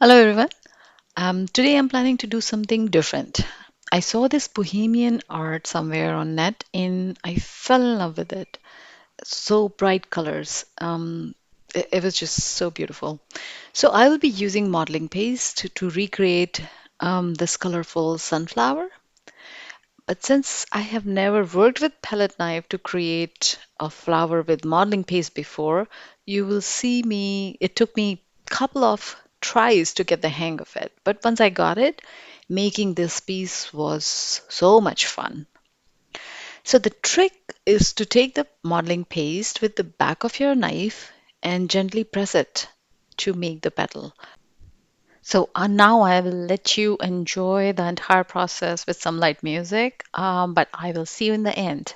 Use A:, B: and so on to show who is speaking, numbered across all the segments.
A: Hello everyone. Today I'm planning to do something different. I saw this Bohemian art somewhere on net and I fell in love with it. So bright colors. It was just so beautiful. So I will be using modeling paste to recreate this colorful sunflower. But since I have never worked with palette knife to create a flower with modeling paste before, you will see me, it took me a couple of tries to get the hang of it. But once I got it, making this piece was so much fun. So the trick is to take the modeling paste with the back of your knife and gently press it to make the petal. So now I will let you enjoy the entire process with some light music, but I will see you in the end.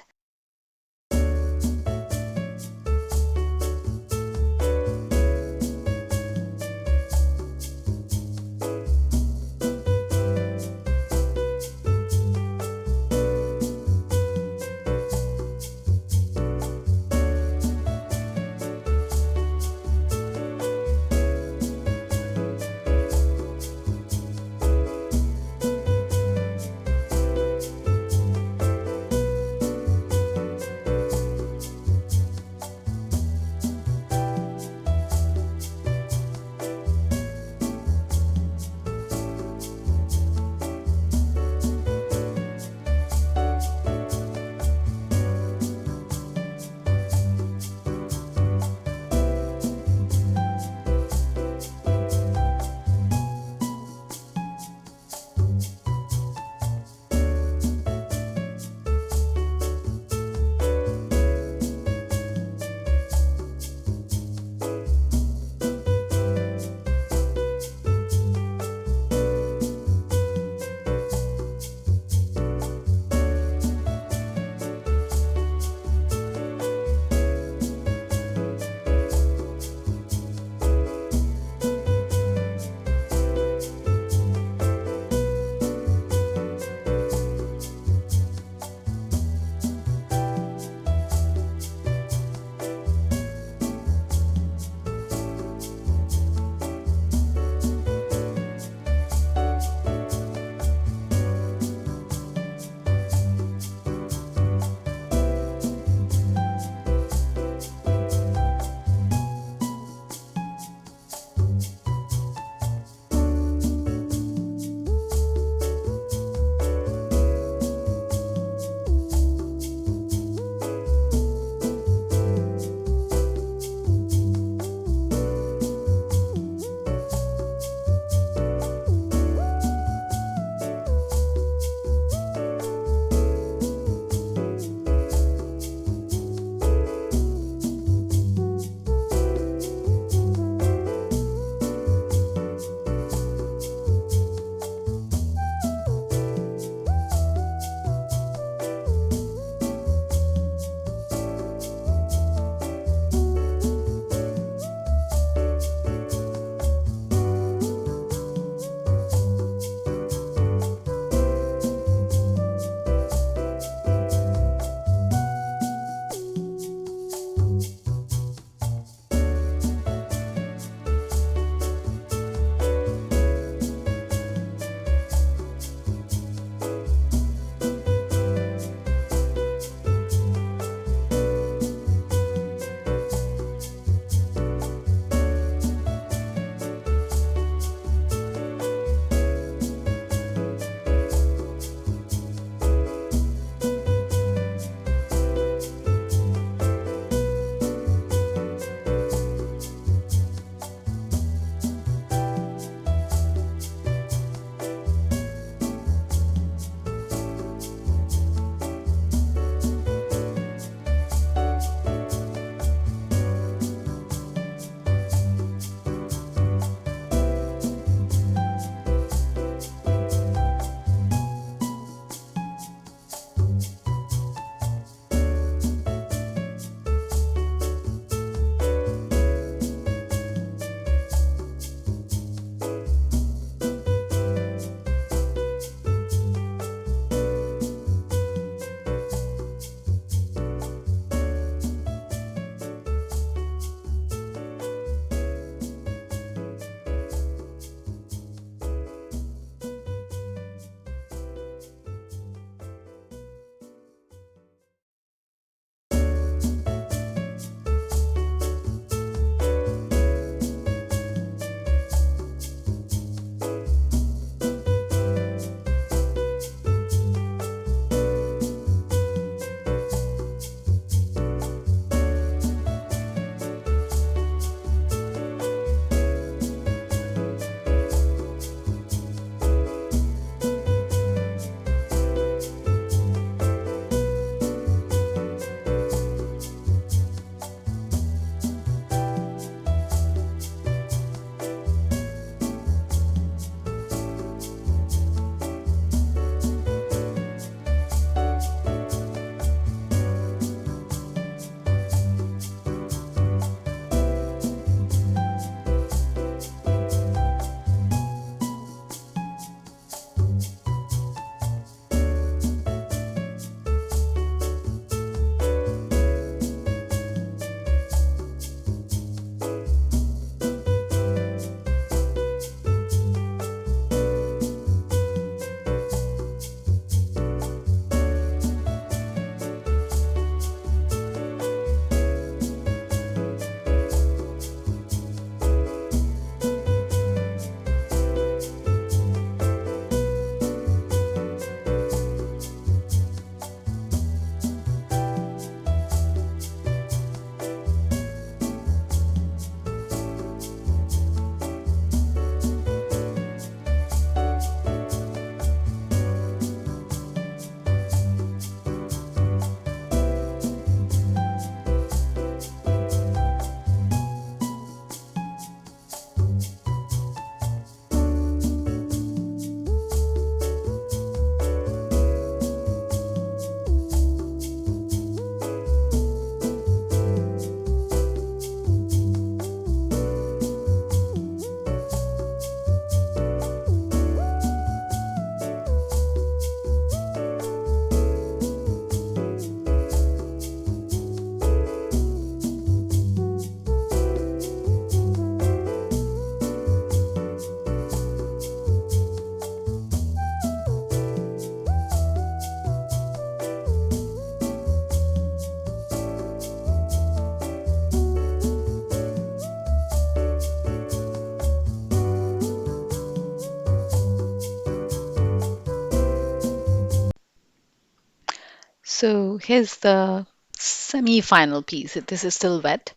A: So here's the semi-final piece. This is still wet,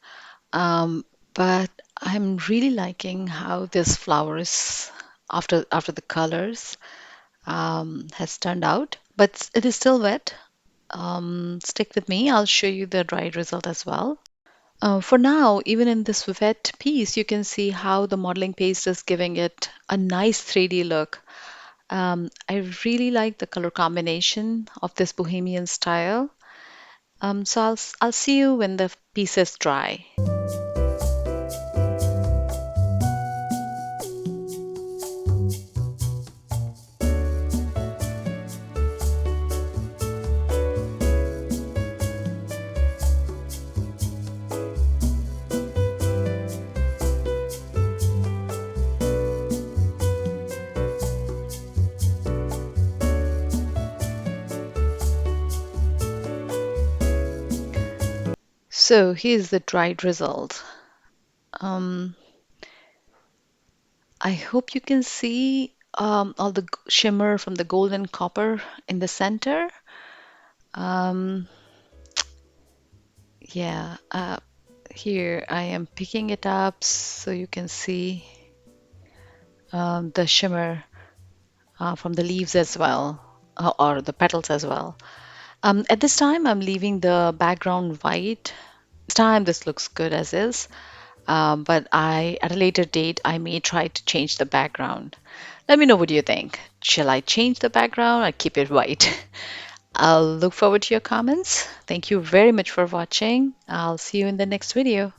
A: but I'm really liking how this flower is after the colors has turned out. But it is still wet. Stick with me. I'll show you the dried result as well. For now, even in this wet piece, you can see how the modeling paste is giving it a nice 3D look. I really like the color combination of this Bohemian style. So I'll see you when the piece is dry. So here's the dried result. Um, I hope you can see all the shimmer from the gold and copper in the center. Um, yeah, here I am picking it up so you can see the shimmer from the leaves as well, or the petals as well. At this time, I'm leaving the background white. This time, this looks good as is, but at a later date, I may try to change the background. Let me know what you think. Shall I change the background or keep it white? I'll look forward to your comments. Thank you very much for watching. I'll see you in the next video.